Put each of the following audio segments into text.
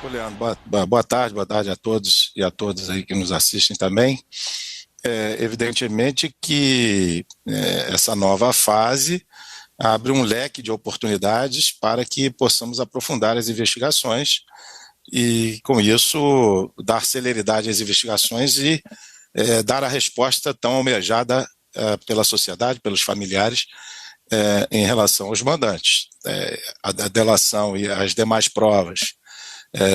Ô, Leandro, boa tarde a todos e a todas aí que nos assistem também. Evidentemente que essa nova fase abre um leque de oportunidades para que possamos aprofundar as investigações e, com isso, dar celeridade às investigações e dar a resposta tão almejada pela sociedade, pelos familiares, em relação aos mandantes. A delação e as demais provas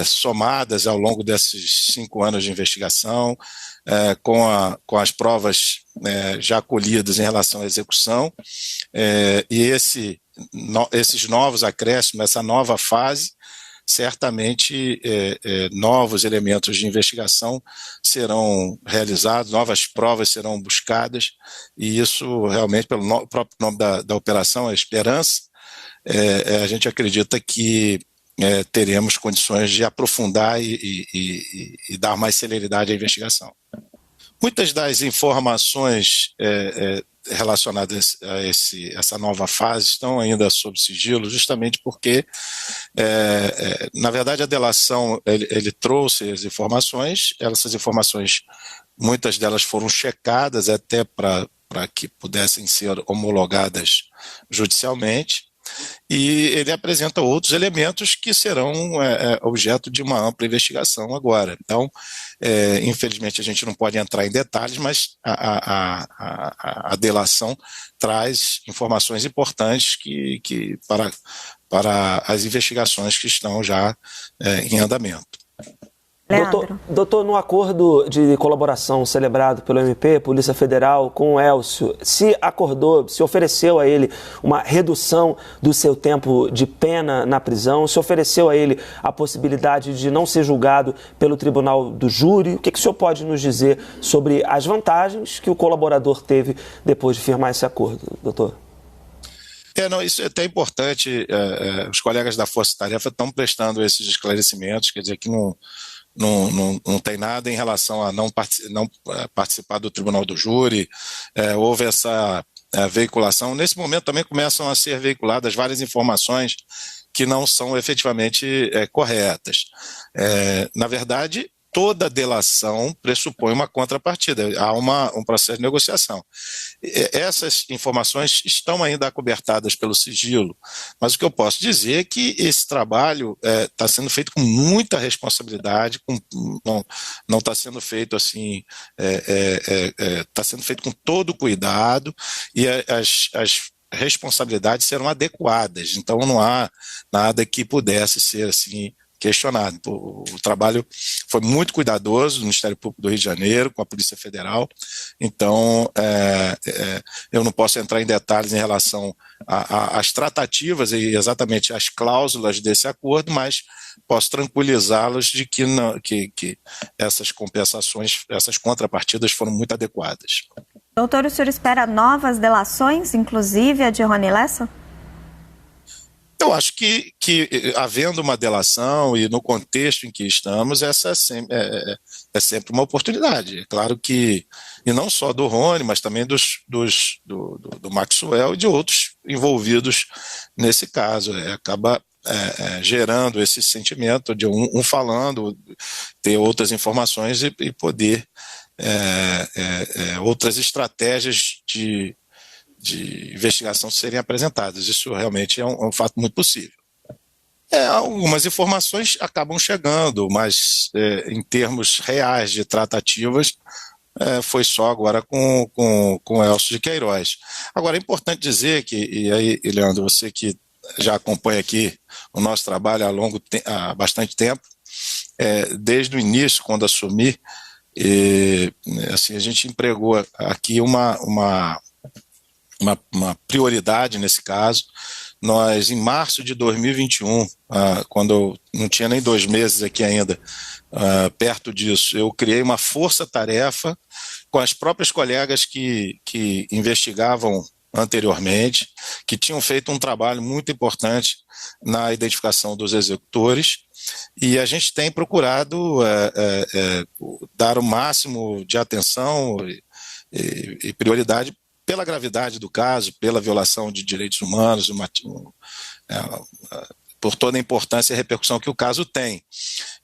somadas ao longo desses 5 anos de investigação, com as provas já colhidas em relação à execução, e esses novos acréscimos, essa nova fase, certamente novos elementos de investigação serão realizados, novas provas serão buscadas, e isso realmente, pelo próprio nome da operação, a Esperança, a gente acredita que teremos condições de aprofundar e dar mais celeridade à investigação. Muitas das informações relacionadas a essa nova fase estão ainda sob sigilo, justamente porque, na verdade, a delação, ele trouxe as informações, essas informações, muitas delas foram checadas até para que pudessem ser homologadas judicialmente, e ele apresenta outros elementos que serão objeto de uma ampla investigação agora. Então, infelizmente, a gente não pode entrar em detalhes, mas a delação traz informações importantes para as investigações que estão já em andamento. Doutor, no acordo de colaboração celebrado pelo MP, Polícia Federal, com o Elcio, se acordou, se ofereceu a ele uma redução do seu tempo de pena na prisão, se ofereceu a ele a possibilidade de não ser julgado pelo tribunal do júri. O que o senhor pode nos dizer sobre as vantagens que o colaborador teve depois de firmar esse acordo, doutor? Isso é até importante. Os colegas da Força Tarefa estão prestando esses esclarecimentos, quer dizer que não tem nada em relação a não participar do tribunal do júri. Houve essa veiculação. Nesse momento também começam a ser veiculadas várias informações que não são efetivamente corretas. Na verdade, toda delação pressupõe uma contrapartida, há um processo de negociação. Essas informações estão ainda acobertadas pelo sigilo, mas o que eu posso dizer é que esse trabalho está sendo feito com muita responsabilidade, não está sendo feito assim, está sendo feito com todo cuidado, e as responsabilidades serão adequadas, então não há nada que pudesse ser assim questionado. O trabalho foi muito cuidadoso do Ministério Público do Rio de Janeiro, com a Polícia Federal, então eu não posso entrar em detalhes em relação às tratativas e exatamente às cláusulas desse acordo, mas posso tranquilizá-los de que essas compensações, essas contrapartidas foram muito adequadas. Doutor, o senhor espera novas delações, inclusive a de Rony Lessa? Eu acho que havendo uma delação e no contexto em que estamos, essa é sempre uma oportunidade. É claro que, e não só do Rony, mas também do Maxwell e de outros envolvidos nesse caso. Acaba gerando esse sentimento de um falando, ter outras informações e poder outras estratégias de investigação serem apresentadas. Isso realmente é um fato muito possível. Algumas informações acabam chegando, mas em termos reais de tratativas, foi só agora com o Elcio de Queiroz. Agora, é importante dizer que, e aí, Leandro, você que já acompanha aqui o nosso trabalho há bastante tempo, desde o início, quando assumi, assim, a gente empregou aqui uma prioridade nesse caso. Nós, em março de 2021, quando eu não tinha nem 2 meses aqui ainda, perto disso, eu criei uma força-tarefa com as próprias colegas que investigavam anteriormente, que tinham feito um trabalho muito importante na identificação dos executores, e a gente tem procurado dar o máximo de atenção e prioridade pela gravidade do caso, pela violação de direitos humanos, por toda a importância e repercussão que o caso tem.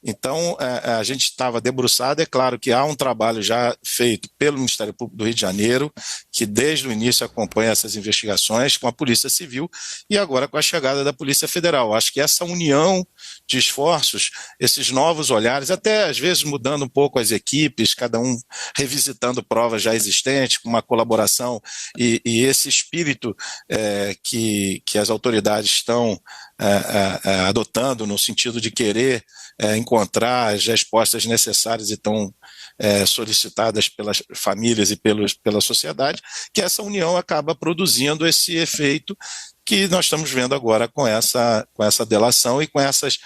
Então, a gente estava debruçado, é claro que há um trabalho já feito pelo Ministério Público do Rio de Janeiro, que desde o início acompanha essas investigações com a Polícia Civil e agora com a chegada da Polícia Federal. Acho que essa união de esforços, esses novos olhares, até às vezes mudando um pouco as equipes, cada um revisitando provas já existentes, com uma colaboração e esse espírito que as autoridades estão adotando no sentido de querer encontrar as respostas necessárias e tão solicitadas pelas famílias e pela sociedade, que essa união acaba produzindo esse efeito que nós estamos vendo agora com essa delação e com essas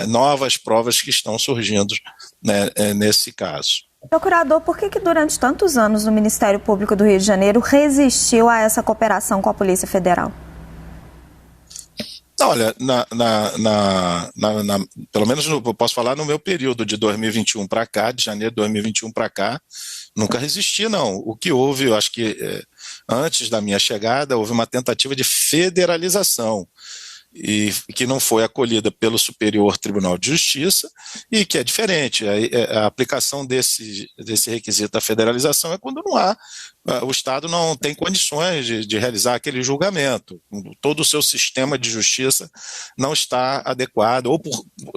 novas provas que estão surgindo, né, nesse caso. Procurador, por que durante tantos anos o Ministério Público do Rio de Janeiro resistiu a essa cooperação com a Polícia Federal? Olha, pelo menos eu posso falar no meu período de 2021 para cá, de janeiro de 2021 para cá, nunca resisti, não. O que houve, eu acho que antes da minha chegada, houve uma tentativa de federalização, e que não foi acolhida pelo Superior Tribunal de Justiça e que é diferente. A aplicação desse requisito da federalização é quando não há, o Estado não tem condições de realizar aquele julgamento. Todo o seu sistema de justiça não está adequado, ou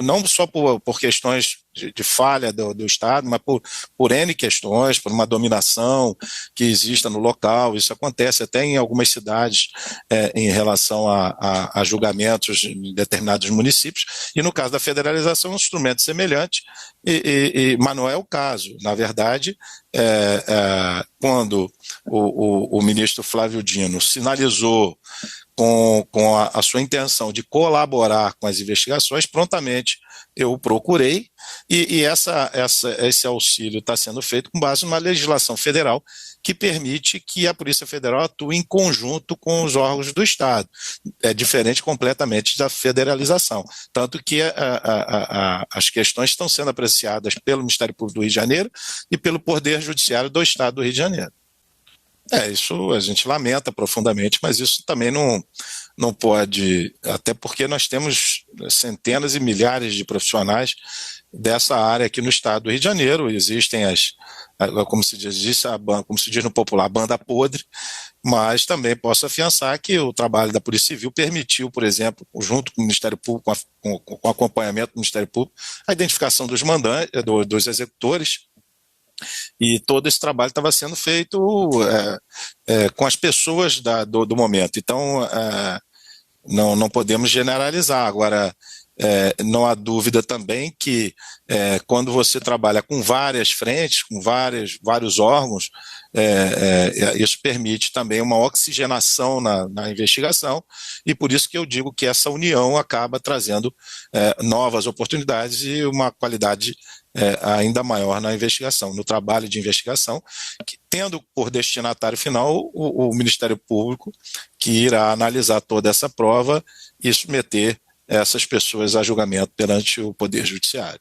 não só por questões de falha do Estado, mas por N questões, por uma dominação que exista no local. Isso acontece até em algumas cidades em relação a julgamentos em determinados municípios, e no caso da federalização é um instrumento semelhante, mas não é o caso. Na verdade, quando o ministro Flávio Dino sinalizou com a sua intenção de colaborar com as investigações, prontamente eu o procurei, e esse auxílio está sendo feito com base numa legislação federal que permite que a Polícia Federal atue em conjunto com os órgãos do Estado. É diferente completamente da federalização. Tanto que as questões estão sendo apreciadas pelo Ministério Público do Rio de Janeiro e pelo Poder Judiciário do Estado do Rio de Janeiro. Isso a gente lamenta profundamente, mas isso também não pode, até porque nós temos centenas e milhares de profissionais dessa área aqui no estado do Rio de Janeiro. Existem como se diz no popular, a banda podre, mas também posso afiançar que o trabalho da Polícia Civil permitiu, por exemplo, junto com o Ministério Público, com acompanhamento do Ministério Público, a identificação dos mandantes, dos executores. E todo esse trabalho estava sendo feito com as pessoas do momento. Então, não podemos generalizar. Agora, não há dúvida também que quando você trabalha com várias frentes, com vários órgãos, isso permite também uma oxigenação na investigação, e por isso que eu digo que essa união acaba trazendo novas oportunidades e uma qualidade ainda maior na investigação, no trabalho de investigação, tendo por destinatário final o Ministério Público, que irá analisar toda essa prova e submeter essas pessoas a julgamento perante o Poder Judiciário.